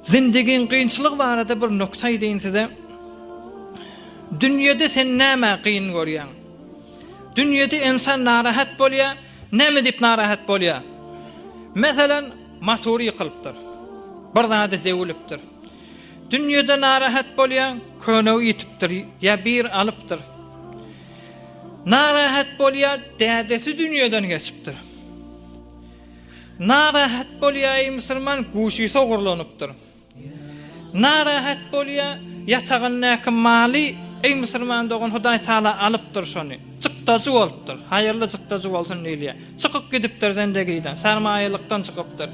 Zindigin kıyınçılık barada bir noktayı deyin size. Dünyada sen näme kıyın görýän? Dünyada insan narahat bolýar, näme dip narahat bolýar? Meselen motory ýykylypdyr. Bir zady dewilipdir. Dünyada narahat bolýan könew ýitipdir, ýa bir alypdyr. Narahat bolýar, dädesi dünýeden geçipdir. Narahat bolýar, musulman guşysy ogurlanypdyr. Narahat bolýar, ýatagyndaky maly ey musulman dogan Hudaý Taala alypdyr şonu. Çykdagy bolupdyr. Haýyrly çykdagy bolsun diýilýär. Çykyp gidipdir zendegiden, sarmaýalykdan çykypdyr.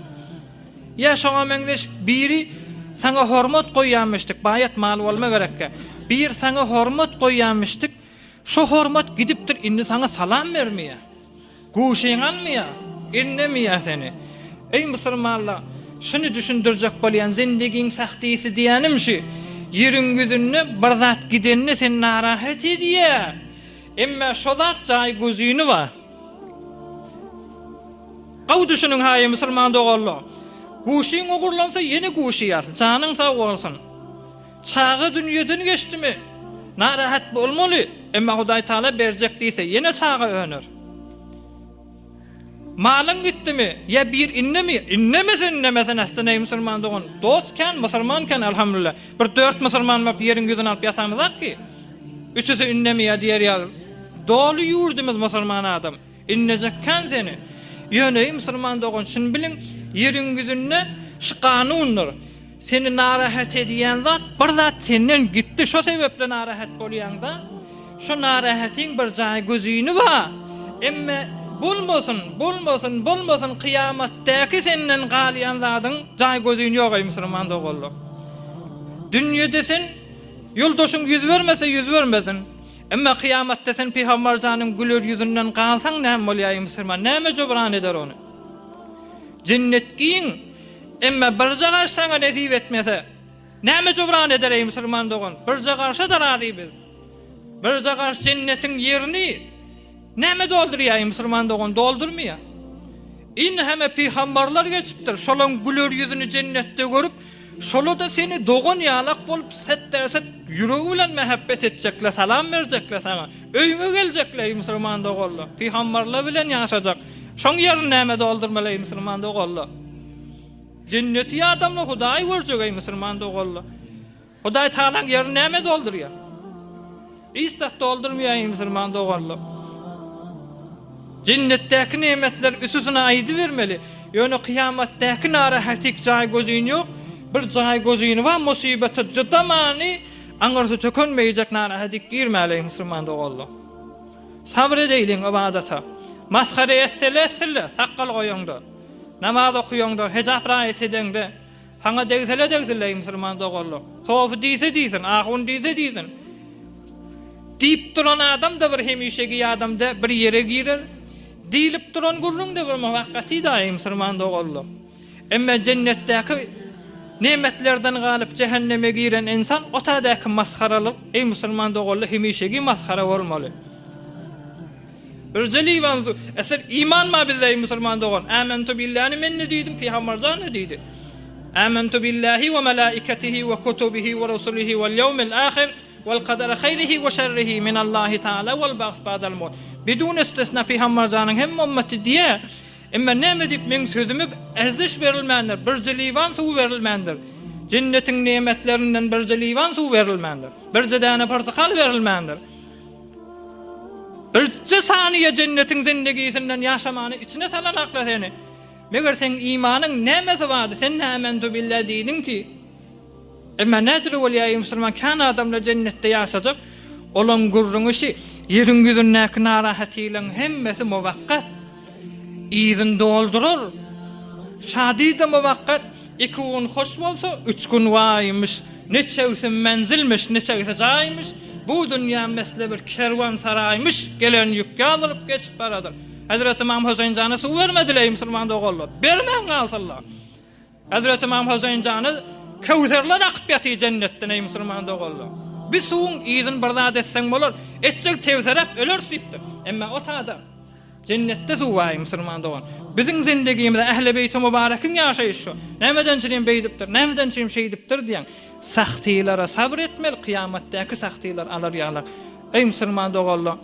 Ya şoňa meňdeş biri sana hormat goýýanmyşdyk, baýat mal bolma gerekkä. Bir sana hormat goýýanmyşdyk, şu hormat gidipdir, indi sana salam bermeýär. Guşeňanmyýar, innemeýär seni. Ey musulmanlar, şunu düşündirjek bolýan zindigiň sahtysi diýenim şu. Ýeriň gözünde bir zat gidenni sen narahat edýär. Emma şo zat jaý gözüni bar. Gaw düşünüň haýy musulman dogallar. Guşiň ogurlansa ýene guşýar, janyň sag bolsun. Çağı dünýeden geçdimi? Narahat bolmaly, emma Hudaý Taala berjek diýse ýene çağı öner. Malyň gitdimi? Ya bir innemesen aslında musulman dogan. Dostken, musulmanken elhamdülillah. Bir 4 musulman bap ýeriň gözüni alyp ýatamyzak ki. Üçüsi innemeýär diýer ýaly. Dolu ýurdumyz musulman adam. Innejekken seni. Ýöne musulman dogan şunu biliň, ýeriň gözünde şu kanunlar. Seni narahat edýän zat, bir zat senden gitdi. Şo sebeple narahat bolýanda, şu narahatyň bir jaý gözüni bar. Emma bulmasın kıyamatdaki senden galyan zadyň jaý gözüň ýok ey musulman dogallar. Dünýede sen ýoldaşyň yüz vermesin. Emma kıyamatda sen Peygamber zanyň güler yüzünden galsaň näme bolýar ey musulman? Näme jobran eder onu? Cennet giň, emma bir jagar sana nasip etmese, näme jobran eder ey musulman dogan? Bir jagarşa da razy bil. Bir jagar cennetiň ýerini näme doldurýar ey musulman dogan? Doldurmaýar. Hemme peygamberler geçipdir. Şolaň güler yüzünü cennetde görüp, şolu da seni dogan ýalak bolup setderset ýüregi bilen mehabbet etjekler, salam berjekler sana. Öýüňe geljekler ey musulman doganlar. Peygamberler bilen ýaşajak. Şoň ýerini näme doldurmaly ey musulman doganlar? Cenneti adamlar Hudaý berjek ey musulman doganlar. Hudaý Taalaň ýerini näme doldurýar? İstat doldurmaýar ey musulman doganlar. Cennetdäki nimetler üstüne aýdy vermeli. Ýöne kıyamatdäki narahatyk jaý gözüň ýok. Bir jaý gözüň we musibeti jydamany aňarsy tökünmeýjek narahatyk girmeli musulman dogallar. Sabr edýliň ibadata. Maskhara etsele saqqal goýaňda. Namaz okuýaňda, hejap raýat edende, haňa degzele musulman dogallar. Sofu diýsin, ahun diýsin. Diýip duran adam da bir hemişegi adamda bir ýere girer. Diýilip duran gurrun da bir muvaqqaty da musulman dogallar. Emma cennetdäki nimetlerden galyp cehenneme giren insan otadaky maskharalyk ey musulman dogallar hemişegi maskhara bolmaly. Birjeli wanzu eser iman ma billahi musulman dogan. Amantu billahi men diýdim, peygamberden diýdi. Amantu billahi we malaikatihi we kutubihi we rusulihi wal yawmil ahir wal qadari khayrihi we sharrihi min Allahi Taala wal ba'th ba'dal maut. Bidun istisna peygamberden hem ummeti diye. Emma näme dip men sözümi erziş berilmendir. Birjeli wanzu berilmendir. Cennetin nimetlerinden birjeli wanzu berilmendir. Birjedäne portakal berilmendir. Birce saniye cennetin zindegisinden yaşamanı içine salan akla seni. Meger sen imanın nemesi vardı, sen amentu billahi diýdin ki, emma necri bolýar musulman kan adamla cennette yaşajak, olan gurrun işi, ýeriň yüzündäki narahatylaryň hemmesi muvaqqat. İzin doldurur. Şadi da muvaqqat. 2 gün hoş bolsa 3 gün waýymış. Neçe menzilmiş, neçe jaýymış. Bu dünýä mesle bir kerwan saraýmış, gelen ýükkä alyp geçip baradyr. Hazreti İmam Hüseyin jany suw bermediler musulman dogallar. Bermän galsalar. Hazreti İmam Hüseyin jany kewserler akyp ýaty cennetden ey musulman dogallar. Bir suwun izin bir zat etseň bolar, etjek tewserep öler diýipdir. Emma o taada Cennette suwaý musulman dogan. Biziň zindegimizde Ähli Beyt Mübarekiň ýaşaýyşy nämeden çyrim beýdipdir, nämeden çyrim şeýdipdir diýen sahtylara sabr etmeli, kıyamatdaky sahtylar alar ýalar. Ey musulman dogallar,